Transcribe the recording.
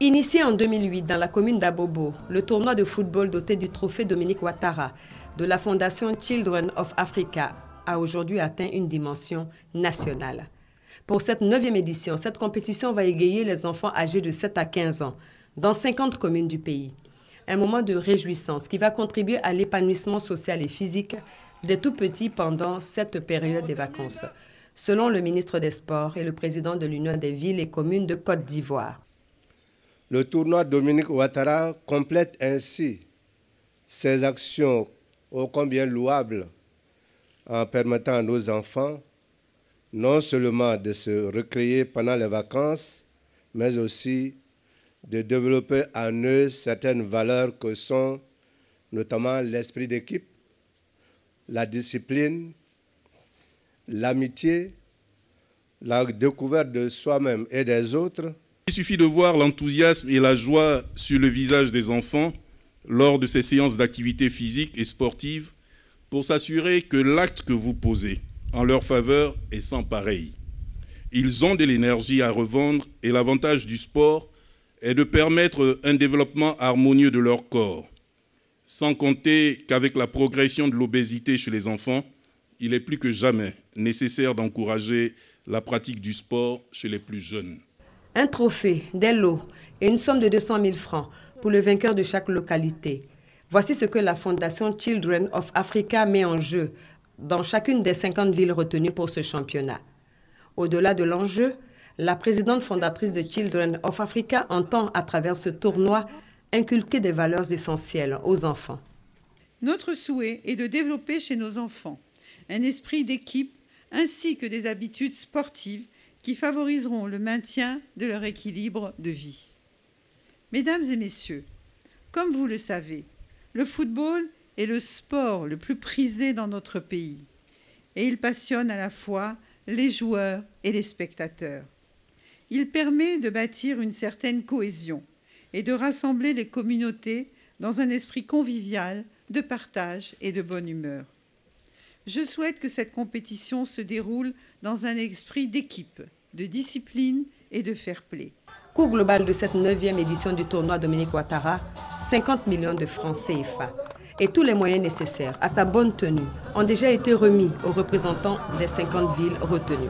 Initié en 2008 dans la commune d'Abobo, le tournoi de football doté du trophée Dominique Ouattara de la Fondation Children of Africa a aujourd'hui atteint une dimension nationale. Pour cette 9e édition, cette compétition va égayer les enfants âgés de 7 à 15 ans dans 50 communes du pays. Un moment de réjouissance qui va contribuer à l'épanouissement social et physique des tout-petits pendant cette période des vacances, selon le ministre des Sports et le président de l'Union des villes et communes de Côte d'Ivoire. Le tournoi Dominique Ouattara complète ainsi ses actions ô combien louables en permettant à nos enfants non seulement de se recréer pendant les vacances, mais aussi de développer en eux certaines valeurs que sont notamment l'esprit d'équipe, la discipline, l'amitié, la découverte de soi-même et des autres. Il suffit de voir l'enthousiasme et la joie sur le visage des enfants lors de ces séances d'activité physique et sportive pour s'assurer que l'acte que vous posez en leur faveur est sans pareil. Ils ont de l'énergie à revendre et l'avantage du sport est de permettre un développement harmonieux de leur corps. Sans compter qu'avec la progression de l'obésité chez les enfants, il est plus que jamais nécessaire d'encourager la pratique du sport chez les plus jeunes. Un trophée, des lots et une somme de 200 000 francs pour le vainqueur de chaque localité. Voici ce que la Fondation Children of Africa met en jeu dans chacune des 50 villes retenues pour ce championnat. Au-delà de l'enjeu, la présidente fondatrice de Children of Africa entend, à travers ce tournoi, inculquer des valeurs essentielles aux enfants. Notre souhait est de développer chez nos enfants un esprit d'équipe ainsi que des habitudes sportives qui favoriseront le maintien de leur équilibre de vie. Mesdames et messieurs, comme vous le savez, le football est le sport le plus prisé dans notre pays et il passionne à la fois les joueurs et les spectateurs. Il permet de bâtir une certaine cohésion et de rassembler les communautés dans un esprit convivial, de partage et de bonne humeur. Je souhaite que cette compétition se déroule dans un esprit d'équipe, de discipline et de fair-play. Coût global de cette 9e édition du tournoi Dominique Ouattara, 50 millions de francs CFA. Et tous les moyens nécessaires à sa bonne tenue ont déjà été remis aux représentants des 50 villes retenues.